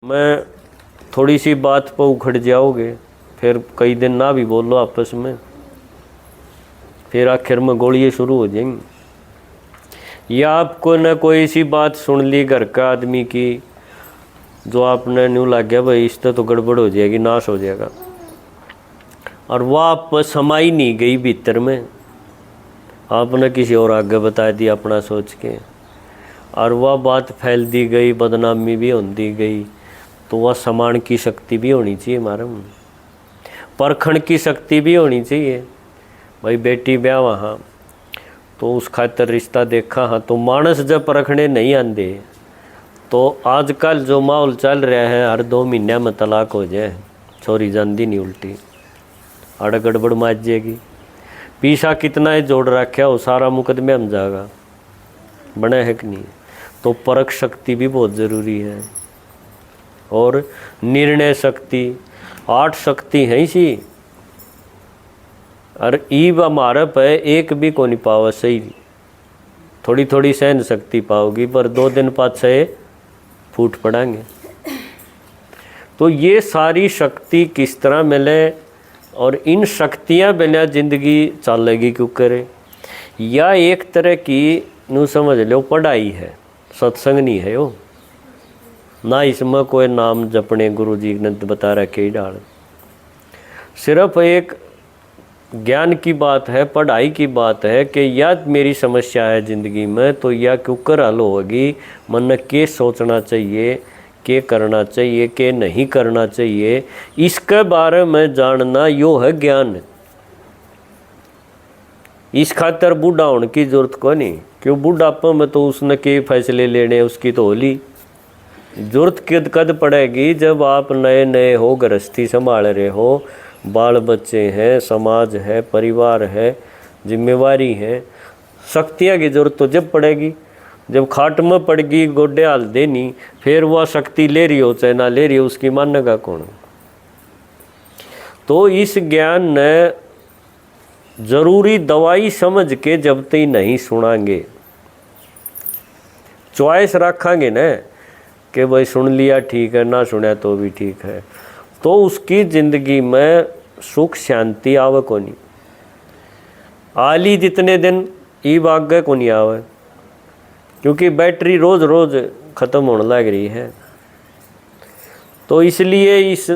मैं थोड़ी सी बात पर उखड़ जाओगे, फिर कई दिन ना भी बोलो आपस में, फिर आखिर में गोलियाँ शुरू हो जाएंगी। या आपको न कोई सी बात सुन ली घर का आदमी की, जो आपने न्यू लग गया भाई इससे तो गड़बड़ हो जाएगी, नाश हो जाएगा, और वह आप समाई नहीं गई भीतर में, आपने किसी और आगे बता दिया अपना सोच के, और वह बात फैल दी गई, बदनामी भी होती गई, तो वह समान की शक्ति भी होनी चाहिए हमारे में, परखण की शक्ति भी होनी चाहिए। भाई बेटी ब्याह वहाँ तो उस खातर रिश्ता देखा, हाँ तो मानस जब परखने नहीं आते, तो आजकल जो माहौल चल रहा है हर 2 महीने में तलाक हो जाए, छोरी जानती नहीं उल्टी, अड़ गड़बड़ माच जाएगी, पीछा कितना ही जोड़ रखा हो सारा मुकदमे में जाएगा, बना है कि नहीं। तो परख शक्ति भी बहुत ज़रूरी है, और निर्णय शक्ति, 8 शक्ति है इसी, और ईब हमारे पे एक भी को नहीं पावा सही, थोड़ी थोड़ी सहन शक्ति पाओगी, पर 2 दिन पाछे फूट पड़ेंगे। तो ये सारी शक्ति किस तरह मिले, और इन शक्तियाँ बिना जिंदगी चलेगी क्यों करे। या एक तरह की नू समझ लो पढ़ाई है, सत्संग नहीं है वो ना, इसमें कोई नाम जपने गुरु जी ने बता रखे ही डाल, सिर्फ एक ज्ञान की बात है, पढ़ाई की बात है कि या मेरी समस्या है ज़िंदगी में तो या क्यों कर हल होगी, मन में क्या सोचना चाहिए, क्या करना चाहिए, क्या नहीं करना चाहिए, इसके बारे में जानना यो है ज्ञान। इस खातर बूढ़ा होने की जरूरत को नहीं, क्यों बुढ़ापे में तो उसने के फैसले लेने उसकी तो होली, जरूरत कद पड़ेगी जब आप नए नए हो, गृहस्थी संभाल रहे हो, बाल बच्चे हैं, समाज है, परिवार है, जिम्मेवारी है, शक्तियाँ की जरूरत तो जब पड़ेगी जब खाट में पड़ेगी, गोडे हाल देनी, फिर वह शक्ति ले रही हो चाहे ना ले रही हो उसकी मानेगा कौन। तो इस ज्ञान ने जरूरी दवाई समझ के जब तक नहीं सुनांगे, चॉइस रखेंगे न कि भाई सुन लिया ठीक है, ना सुना तो भी ठीक है, तो उसकी ज़िंदगी में सुख शांति आवे को नहीं, आली जितने दिन ईब आगे को नहीं आवे, क्योंकि बैटरी रोज़ रोज़ ख़त्म होने लग रही है। तो इसलिए इस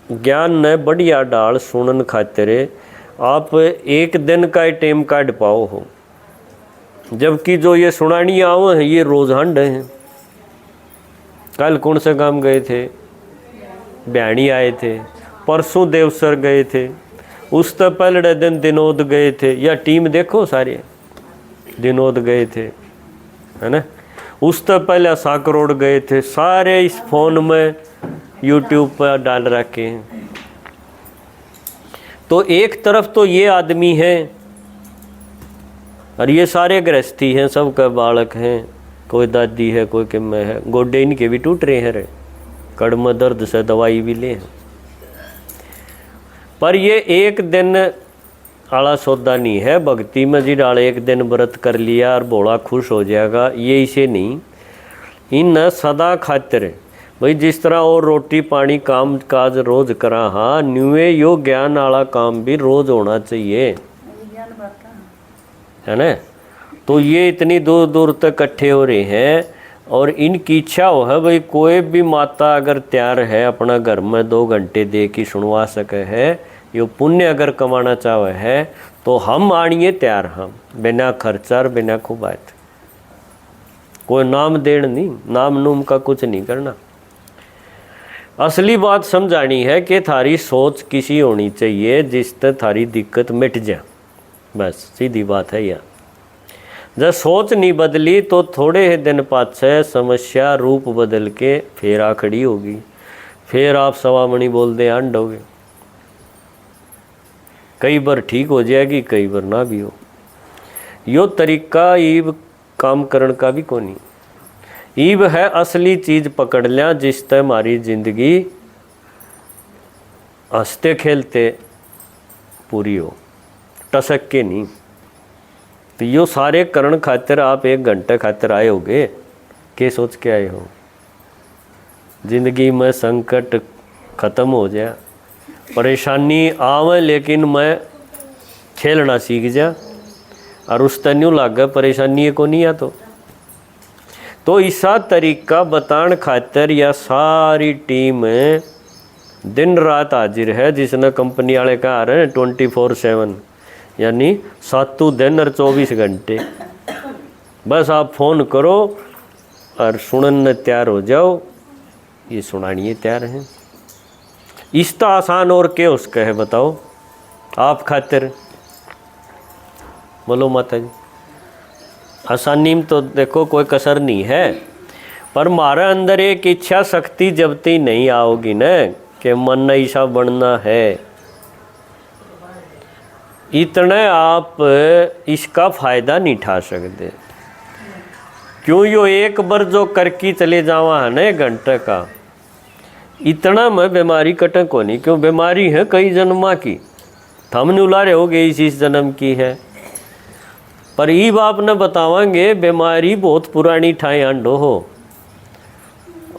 ज्ञान ने बढ़िया डाल सुनन खातिर आप एक दिन का ही टाइम काट पाओ हो, जबकि जो ये सुनानी आओ हैं ये रोज़ हंड हैं। कल कौन से काम गए थे, ब्याणी आए थे, परसों देवसर गए थे, उस तो पहले दिन दिनोद गए थे, या टीम देखो सारे दिनोद गए थे है ना, उस तो पहले साकरोड गए थे, सारे इस फोन में यूट्यूब पर डाल रखे हैं। तो एक तरफ तो ये आदमी है और ये सारे गृहस्थी हैं, सबका बालक हैं, कोई दादी है, कोई किम में है, गोडे इनके भी टूट रहे हैं रे, कड़ में दर्द से दवाई भी ले, पर ये एक दिन आला सौदा नहीं है। भक्ति में जी डाल एक दिन व्रत कर लिया और भोला खुश हो जाएगा, ये इसे नहीं, इन सदा खातिर भाई जिस तरह और रोटी पानी काम काज रोज करा, हाँ न्यूए यो ज्ञान वाला काम भी रोज होना चाहिए, है ना। तो ये इतनी दूर दूर तक इकट्ठे हो रहे हैं, और इनकी इच्छा हो है भाई कोई भी माता अगर तैयार है अपना घर में 2 घंटे दे की सुनवा सके है, यो पुण्य अगर कमाना चाहे है तो हम आनिए तैयार, हम बिना खर्चा और बिना खुबात, कोई नाम देन नहीं, नाम नूम का कुछ नहीं करना। असली बात समझानी है कि थारी सोच किसी होनी चाहिए जिससे थारी दिक्कत मिट जाए, बस सीधी बात है यार। जब सोच नहीं बदली तो थोड़े ही दिन पाछे समस्या रूप बदल के फिर आ खड़ी होगी, फिर आप सवामणी बोल दे अंड होगे, कई बार ठीक हो जाएगी, कई बार ना भी हो। यो तरीका ईब काम करने का भी कोनी, ईब है असली चीज पकड़ लिया जिससे हमारी जिंदगी हंसते खेलते पूरी हो, टसक के नहीं। तो यो सारे करण खातिर आप 1 घंटे खातिर आए होगे, के सोच के आए हो, जिंदगी में संकट ख़त्म हो जाए, परेशानी आवे लेकिन मैं खेलना सीख जा, और उस तरह न्यू लागे परेशानी को नहीं आ तो ऐसा तरीका बताने खातर या सारी टीम दिन रात हाजिर है, जिसने कंपनी वाले कहा रहे 24/7 यानी 7 दिन और 24 घंटे। बस आप फ़ोन करो और सुनने तैयार हो जाओ, ये सुनानिए तैयार हैं। इसका आसान और क्या उसका है बताओ आप खातिर, बोलो माता जी। आसानी में तो देखो कोई कसर नहीं है, पर हमारे अंदर एक इच्छा शक्ति जब तक नहीं आओगी न कि मन ऐसा बनना है, इतने आप इसका फ़ायदा नहीं उठा सकते। क्यों यो एक बार जो करके चले जावा है न घंटे का, इतना में बीमारी कटक को नहीं। क्यों बीमारी है कई जन्मा की, हमने उलारे हो गए इस जन्म की है, पर ये बाप न बतावांगे बीमारी बहुत पुरानी ठाई अंडो हो,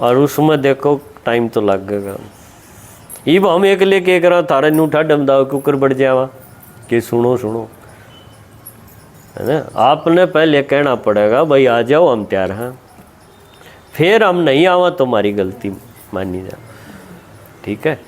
और उसमें देखो टाइम तो लगेगा। ये हम एक लेके एक रहा थारा न्यू उठा डमदाव के ऊपर बढ़ जावा कि सुनो सुनो, है ना। आपने पहले कहना पड़ेगा भाई आ जाओ हम तैयार हैं, फिर हम नहीं आवा तो हमारी गलती मानी जा, ठीक है।